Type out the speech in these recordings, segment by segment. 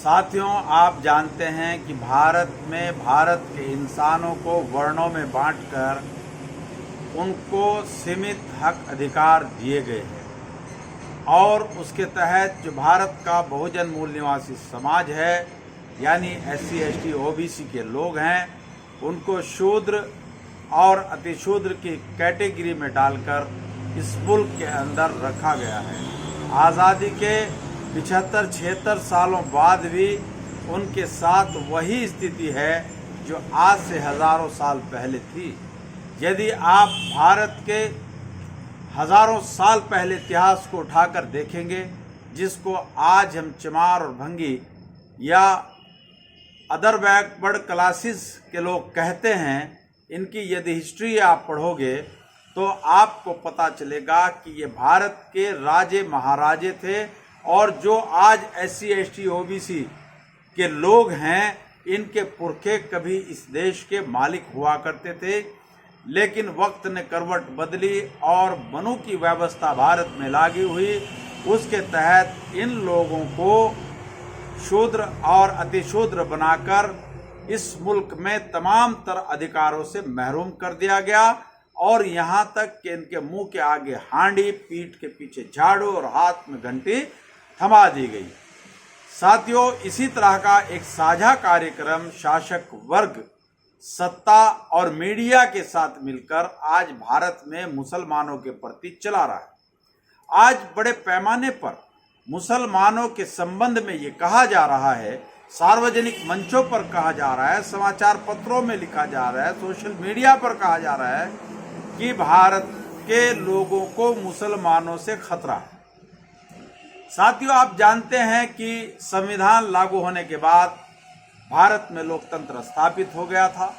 साथियों, आप जानते हैं कि भारत के इंसानों को वर्णों में बांटकर उनको सीमित हक अधिकार दिए गए हैं और उसके तहत जो भारत का बहुजन मूल निवासी समाज है यानी SC ST OBC के लोग हैं, उनको शूद्र और अतिशूद्र की कैटेगरी में डालकर इस मुल्क के अंदर रखा गया है। आज़ादी के 75-76 सालों बाद भी उनके साथ वही स्थिति है जो आज से हज़ारों साल पहले थी। यदि आप भारत के हज़ारों साल पहले इतिहास को उठाकर देखेंगे, जिसको आज हम चमार और भंगी या अदर बैकवर्ड क्लासेस के लोग कहते हैं, इनकी यदि हिस्ट्री आप पढ़ोगे तो आपको पता चलेगा कि ये भारत के राजे महाराजे थे और जो आज SC ST OBC के लोग हैं, इनके पुरखे कभी इस देश के मालिक हुआ करते थे। लेकिन वक्त ने करवट बदली और मनु की व्यवस्था भारत में लागू हुई। उसके तहत इन लोगों को शूद्र और अतिशूद्र बनाकर इस मुल्क में तमाम तरह अधिकारों से महरूम कर दिया गया और यहाँ तक कि इनके मुंह के आगे हांडी, पीठ के पीछे झाड़ू और हाथ में घंटी थमा दी गई। साथियों, इसी तरह का एक साझा कार्यक्रम शासक वर्ग, सत्ता और मीडिया के साथ मिलकर आज भारत में मुसलमानों के प्रति चला रहा है। आज बड़े पैमाने पर मुसलमानों के संबंध में ये कहा जा रहा है, सार्वजनिक मंचों पर कहा जा रहा है, समाचार पत्रों में लिखा जा रहा है, सोशल मीडिया पर कहा जा रहा है कि भारत के लोगों को मुसलमानों से खतरा है। साथियों, आप जानते हैं कि संविधान लागू होने के बाद भारत में लोकतंत्र स्थापित हो गया था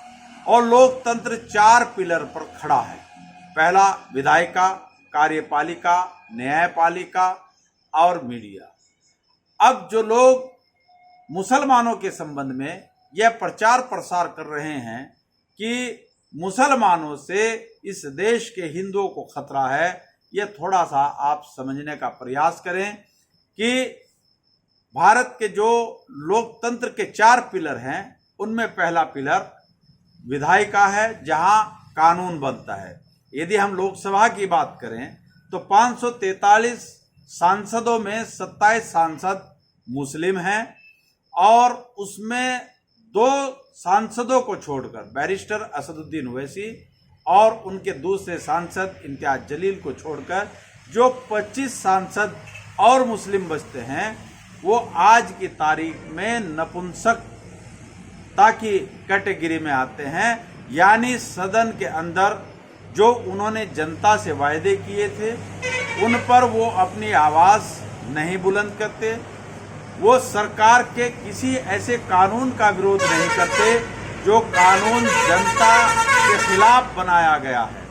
और लोकतंत्र 4 पिलर पर खड़ा है। पहला विधायिका, कार्यपालिका, न्यायपालिका और मीडिया। अब जो लोग मुसलमानों के संबंध में यह प्रचार प्रसार कर रहे हैं कि मुसलमानों से इस देश के हिंदुओं को खतरा है, यह थोड़ा सा आप समझने का प्रयास करें कि भारत के जो लोकतंत्र के 4 पिलर हैं, उनमें पहला पिलर विधायिका है, जहां कानून बनता है। यदि हम लोकसभा की बात करें तो 543 सांसदों में 27 सांसद मुस्लिम हैं और उसमें 2 सांसदों को छोड़कर बैरिस्टर असदुद्दीन ओवैसी और उनके दूसरे सांसद इम्तियाज जलील को छोड़कर जो 25 सांसद और मुस्लिम बचते हैं, वो आज की तारीख में नपुंसकता की कैटेगरी में आते हैं। यानी सदन के अंदर जो उन्होंने जनता से वायदे किए थे, उन पर वो अपनी आवाज़ नहीं बुलंद करते। वो सरकार के किसी ऐसे कानून का विरोध नहीं करते जो कानून जनता के खिलाफ बनाया गया है।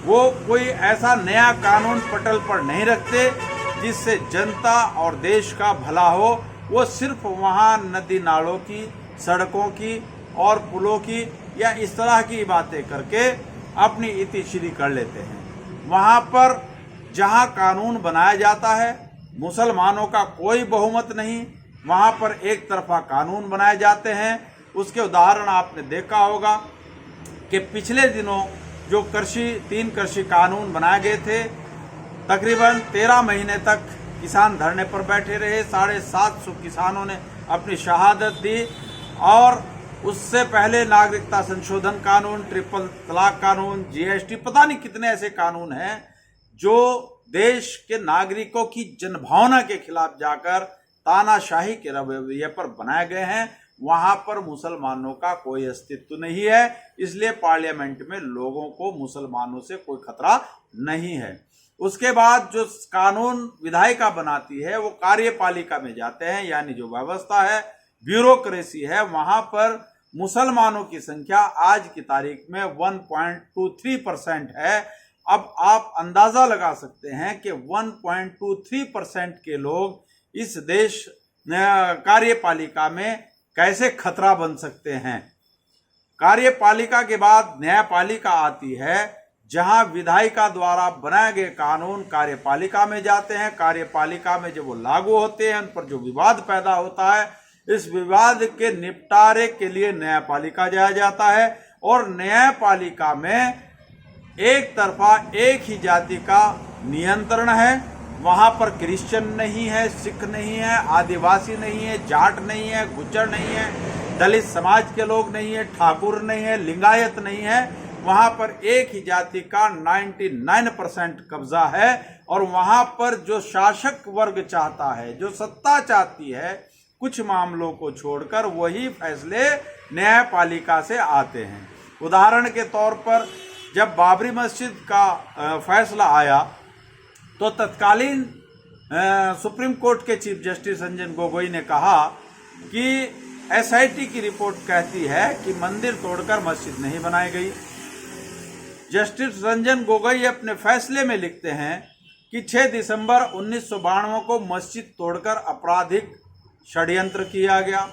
वो कोई ऐसा नया कानून पटल पर नहीं रखते जिससे जनता और देश का भला हो। वो सिर्फ वहाँ नदी नालों की, सड़कों की और पुलों की या इस तरह की बातें करके अपनी इतिश्री कर लेते हैं। वहाँ पर जहाँ कानून बनाया जाता है, मुसलमानों का कोई बहुमत नहीं, वहाँ पर एक तरफा कानून बनाए जाते हैं। उसके उदाहरण आपने देखा होगा कि पिछले दिनों जो 3 कृषि कानून बनाए गए थे, तकरीबन 13 महीने तक किसान धरने पर बैठे रहे। 750 किसानों ने अपनी शहादत दी और उससे पहले नागरिकता संशोधन कानून, ट्रिपल तलाक कानून, GST, पता नहीं कितने ऐसे कानून हैं जो देश के नागरिकों की जनभावना के खिलाफ जाकर तानाशाही के रवैये पर बनाए गए हैं। वहां पर मुसलमानों का कोई अस्तित्व नहीं है, इसलिए पार्लियामेंट में लोगों को मुसलमानों से कोई खतरा नहीं है। उसके बाद जो कानून विधायिका बनाती है वो कार्यपालिका में जाते हैं, यानी जो व्यवस्था है, ब्यूरोक्रेसी है, वहां पर मुसलमानों की संख्या आज की तारीख में 1.23% है। अब आप अंदाजा लगा सकते हैं कि 1.23% के लोग इस देश कार्यपालिका में कैसे खतरा बन सकते हैं। कार्यपालिका के बाद न्यायपालिका आती है, जहां विधायिका द्वारा बनाए गए कानून कार्यपालिका में जाते हैं। कार्यपालिका में जब वो लागू होते हैं, उन पर जो विवाद पैदा होता है, इस विवाद के निपटारे के लिए न्यायपालिका जाया जाता है और न्यायपालिका में एक तरफा एक ही जाति का नियंत्रण है। वहां पर क्रिश्चियन नहीं है, सिख नहीं है, आदिवासी नहीं है, जाट नहीं है, गुज्जर नहीं है, दलित समाज के लोग नहीं है, ठाकुर नहीं है, लिंगायत नहीं है। वहां पर एक ही जाति का 99% कब्जा है और वहां पर जो शासक वर्ग चाहता है, जो सत्ता चाहती है, कुछ मामलों को छोड़कर वही फैसले न्यायपालिका से आते हैं। उदाहरण के तौर पर जब बाबरी मस्जिद का फैसला आया तो तत्कालीन सुप्रीम कोर्ट के चीफ जस्टिस रंजन गोगोई ने कहा कि एसआईटी की रिपोर्ट कहती है कि मंदिर तोड़कर मस्जिद नहीं बनाई गई। जस्टिस रंजन गोगोई अपने फैसले में लिखते हैं कि 6 दिसंबर 1992 को मस्जिद तोड़कर आपराधिक षड्यंत्र किया गया।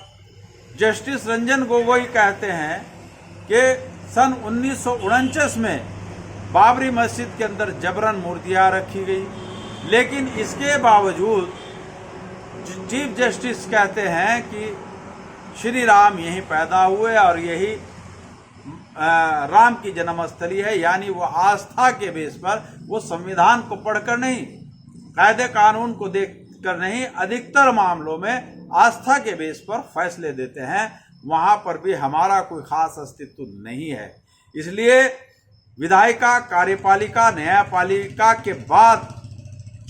जस्टिस रंजन गोगोई कहते हैं कि सन 1949 में बाबरी मस्जिद के अंदर जबरन मूर्तियां रखी गई, लेकिन इसके बावजूद चीफ जस्टिस कहते हैं कि श्री राम यहीं पैदा हुए और यही राम की जन्मस्थली है। यानी वो आस्था के बेस पर, वो संविधान को पढ़कर नहीं, कायदे कानून को देखकर नहीं, अधिकतर मामलों में आस्था के बेस पर फैसले देते हैं। वहां पर भी हमारा कोई खास अस्तित्व नहीं है। इसलिए विधायिका, कार्यपालिका, न्यायपालिका के बाद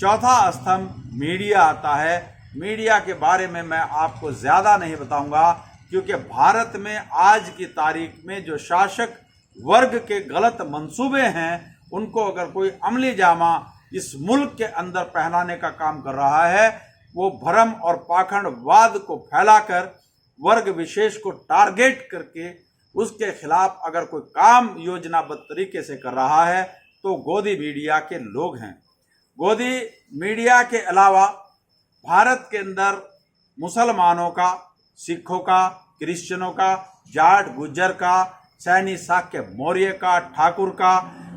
चौथा स्तंभ मीडिया आता है। मीडिया के बारे में मैं आपको ज़्यादा नहीं बताऊंगा, क्योंकि भारत में आज की तारीख में जो शासक वर्ग के गलत मंसूबे हैं, उनको अगर कोई अमली जामा इस मुल्क के अंदर पहनाने का काम कर रहा है, वो भ्रम और पाखंडवाद को फैलाकर वर्ग विशेष को टारगेट करके उसके खिलाफ अगर कोई काम योजनाबद्ध तरीके से कर रहा है तो गोदी मीडिया के लोग हैं। गोदी मीडिया के अलावा भारत के अंदर मुसलमानों का, सिखों का, क्रिश्चियनों का, जाट गुज्जर का, सैनी शाक्य मौर्य का, ठाकुर का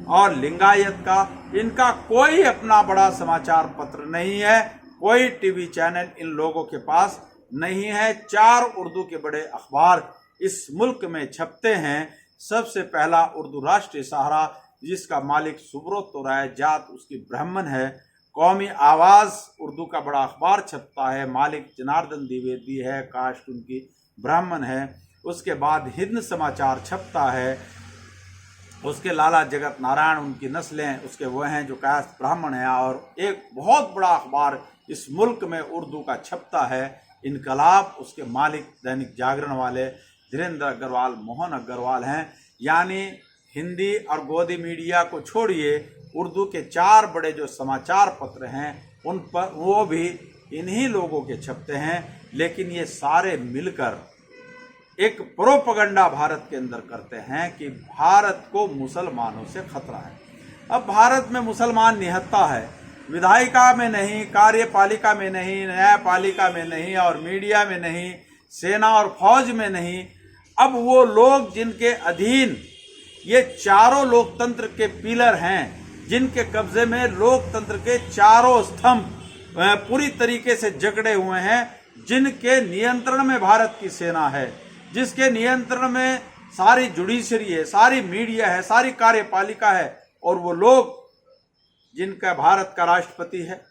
और लिंगायत का, इनका कोई अपना बड़ा समाचार पत्र नहीं है, कोई टीवी चैनल इन लोगों के पास नहीं है। 4 उर्दू के बड़े अखबार इस मुल्क में छपते हैं। सबसे पहला उर्दू राष्ट्रीय सहारा, जिसका मालिक सुब्रतो राय, जात उसकी ब्राह्मण है। कौमी आवाज़ उर्दू का बड़ा अखबार छपता है, मालिक जनार्दन द्विवेदी है, कास्ट उनकी ब्राह्मण है। उसके बाद हिंद समाचार छपता है, उसके लाला जगत नारायण उनकी नस्लें उसके वो हैं जो कास्ट ब्राह्मण है। और एक बहुत बड़ा अखबार इस मुल्क में उर्दू का छपता है, इनकलाब, उसके मालिक दैनिक जागरण वाले धीरेन्द्र अग्रवाल, मोहन अग्रवाल हैं। यानी हिंदी और गोदी मीडिया को छोड़िए, उर्दू के 4 बड़े जो समाचार पत्र हैं उन पर वो भी इन्हीं लोगों के छपते हैं। लेकिन ये सारे मिलकर एक प्रोपगंडा भारत के अंदर करते हैं कि भारत को मुसलमानों से खतरा है। अब भारत में मुसलमान निहत्ता है, विधायिका में नहीं, कार्यपालिका में नहीं, न्यायपालिका में नहीं और मीडिया में नहीं, सेना और फौज में नहीं। अब वो लोग जिनके अधीन ये चारों लोकतंत्र के पिलर हैं, जिनके कब्जे में लोकतंत्र के चारों स्तंभ पूरी तरीके से जकड़े हुए हैं, जिनके नियंत्रण में भारत की सेना है, जिसके नियंत्रण में सारी जुडिशरी है, सारी मीडिया है, सारी कार्यपालिका है, और वो लोग जिनका भारत का राष्ट्रपति है,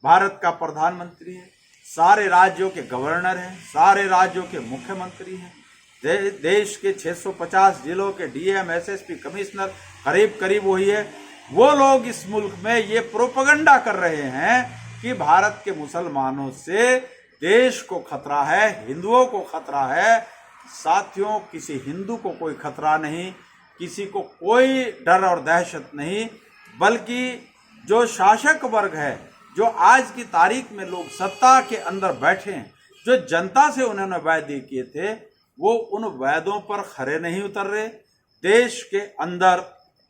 भारत का प्रधानमंत्री है, सारे राज्यों के गवर्नर हैं, सारे राज्यों के मुख्यमंत्री हैं, देश के 650 जिलों के डीएम, एसएसपी, कमिश्नर करीब करीब वही है। वो लोग इस मुल्क में ये प्रोपगंडा कर रहे हैं कि भारत के मुसलमानों से देश को खतरा है, हिंदुओं को खतरा है। साथियों, किसी हिंदू को कोई खतरा नहीं, किसी को कोई डर और दहशत नहीं, बल्कि जो शासक वर्ग है, जो आज की तारीख में लोग सत्ता के अंदर बैठे हैं, जो जनता से उन्होंने वायदे किए थे, वो उन वायदों पर खरे नहीं उतर रहे। देश के अंदर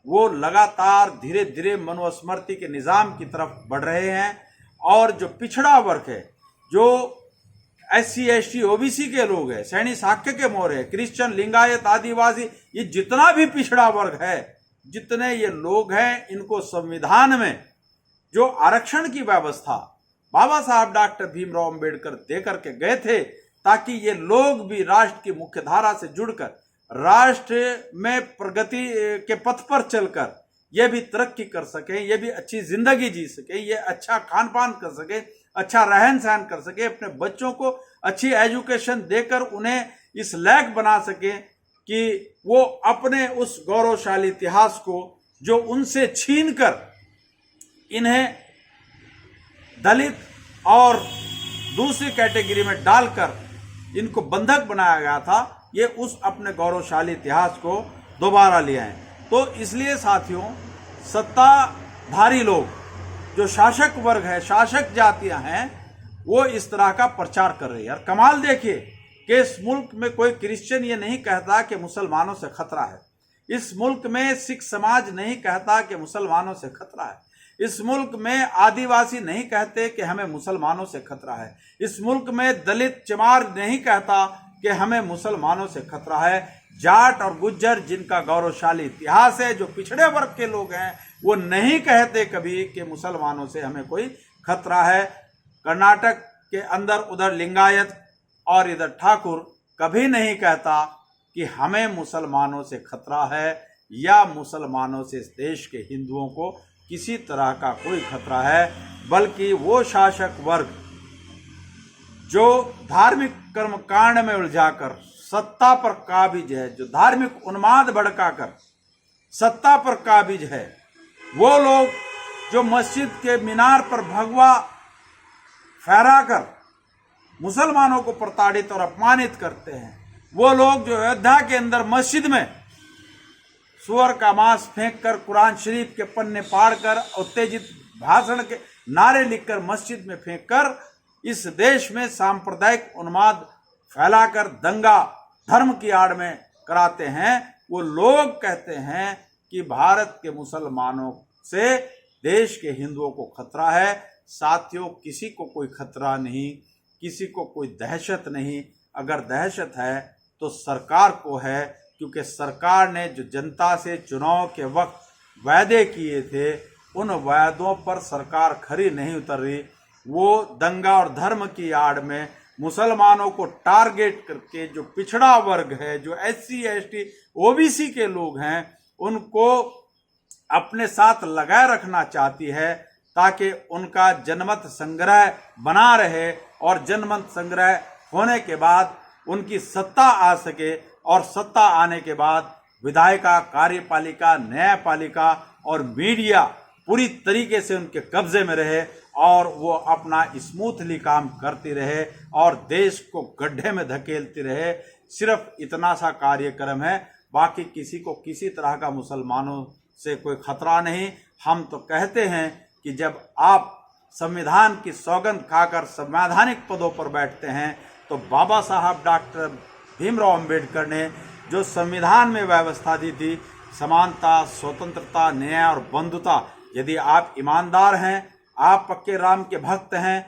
वो लगातार धीरे धीरे मनुस्मृति के निज़ाम की तरफ बढ़ रहे हैं। और जो पिछड़ा वर्ग है, जो SC ST OBC के लोग हैं, सैनी शाक्य के मौर्य, क्रिश्चियन, लिंगायत, आदिवासी, ये जितना भी पिछड़ा वर्ग है, जितने ये लोग हैं, इनको संविधान में जो आरक्षण की व्यवस्था बाबा साहब डॉक्टर भीमराव अंबेडकर दे करके गए थे ताकि ये लोग भी राष्ट्र की मुख्य धारा से जुड़कर राष्ट्र में प्रगति के पथ पर चलकर ये भी तरक्की कर सके, ये भी अच्छी जिंदगी जी सके, ये अच्छा खान पान कर सके, अच्छा रहन सहन कर सके, अपने बच्चों को अच्छी एजुकेशन देकर उन्हें इस लायक बना सके कि वो अपने उस गौरवशाली इतिहास को जो उनसे छीनकर इन्हें दलित और दूसरी कैटेगरी में डालकर इनको बंधक बनाया गया था, ये उस अपने गौरवशाली इतिहास को दोबारा ले आए। तो इसलिए साथियों, सत्ताधारी लोग जो शासक वर्ग है, शासक जातियां हैं, वो इस तरह का प्रचार कर रही है। और कमाल देखिए कि इस मुल्क में कोई क्रिश्चियन ये नहीं कहता कि मुसलमानों से खतरा है, इस मुल्क में सिख समाज नहीं कहता कि मुसलमानों से खतरा है, इस मुल्क में आदिवासी नहीं कहते कि हमें मुसलमानों से खतरा है, इस मुल्क में दलित चमार नहीं कहता कि हमें मुसलमानों से खतरा है। जाट और गुज्जर जिनका गौरवशाली इतिहास है, जो पिछड़े वर्ग के लोग हैं, वो नहीं कहते कभी कि मुसलमानों से हमें कोई खतरा है। कर्नाटक के अंदर उधर लिंगायत और इधर ठाकुर कभी नहीं कहता कि हमें मुसलमानों से खतरा है या मुसलमानों से इस देश के हिंदुओं को किसी तरह का कोई खतरा है, बल्कि वो शासक वर्ग जो धार्मिक कर्मकांड में उलझाकर सत्ता पर काबिज है, जो धार्मिक उन्माद भड़काकर सत्ता पर काबिज है, वो लोग जो मस्जिद के मीनार पर भगवा फहराकर मुसलमानों को प्रताड़ित और अपमानित करते हैं, वो लोग जो अयोध्या के अंदर मस्जिद में सुअर का मांस फेंककर, कुरान शरीफ के पन्ने फाड़कर, उत्तेजित भाषण के नारे लिखकर मस्जिद में फेंककर इस देश में सांप्रदायिक उन्माद फैलाकर दंगा धर्म की आड़ में कराते हैं, वो लोग कहते हैं कि भारत के मुसलमानों से देश के हिंदुओं को खतरा है। साथियों, किसी को कोई खतरा नहीं, किसी को कोई दहशत नहीं। अगर दहशत है तो सरकार को है, क्योंकि सरकार ने जो जनता से चुनाव के वक्त वायदे किए थे, उन वायदों पर सरकार खरी नहीं उतर रही। वो दंगा और धर्म की आड़ में मुसलमानों को टारगेट करके, जो पिछड़ा वर्ग है, जो SC ST OBC के लोग हैं, उनको अपने साथ लगाए रखना चाहती है, ताकि उनका जनमत संग्रह बना रहे और जनमत संग्रह होने के बाद उनकी सत्ता आ सके, और सत्ता आने के बाद विधायिका, कार्यपालिका, न्यायपालिका और मीडिया पूरी तरीके से उनके कब्जे में रहे और वो अपना स्मूथली काम करती रहे और देश को गड्ढे में धकेलती रहे। सिर्फ इतना सा कार्यक्रम है, बाकी किसी को किसी तरह का मुसलमानों से कोई खतरा नहीं। हम तो कहते हैं कि जब आप संविधान की सौगंध खाकर संवैधानिक पदों पर बैठते हैं, तो बाबा साहब डॉक्टर भीमराव अंबेडकर ने जो संविधान में व्यवस्था दी थी, समानता, स्वतंत्रता, न्याय और बंधुता, यदि आप ईमानदार हैं, आप पक्के राम के भक्त हैं,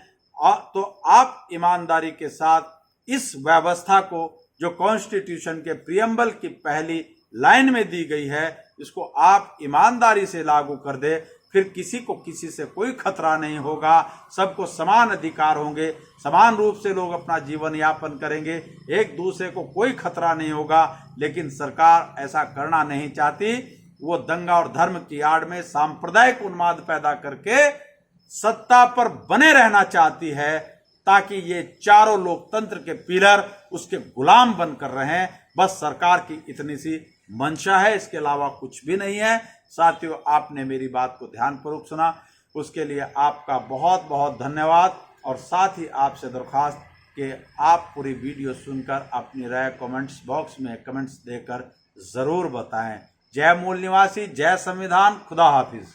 तो आप ईमानदारी के साथ इस व्यवस्था को जो कॉन्स्टिट्यूशन के प्रियम्बल की पहली लाइन में दी गई है, इसको आप ईमानदारी से लागू कर दे, फिर किसी को किसी से कोई खतरा नहीं होगा। सबको समान अधिकार होंगे, समान रूप से लोग अपना जीवन यापन करेंगे, एक दूसरे को कोई खतरा नहीं होगा। लेकिन सरकार ऐसा करना नहीं चाहती। वो दंगा और धर्म की आड़ में सांप्रदायिक उन्माद पैदा करके सत्ता पर बने रहना चाहती है, ताकि ये चारों लोकतंत्र के पिलर उसके गुलाम बनकर रहें। बस सरकार की इतनी सी मंशा है, इसके अलावा कुछ भी नहीं है। साथियों, आपने मेरी बात को ध्यानपूर्वक सुना, उसके लिए आपका बहुत बहुत धन्यवाद। और साथ ही आपसे दरख्वास्त कि आप पूरी वीडियो सुनकर अपनी राय कमेंट्स बॉक्स में कमेंट्स देकर ज़रूर बताएं। जय मूल निवासी, जय संविधान, खुदा हाफिज।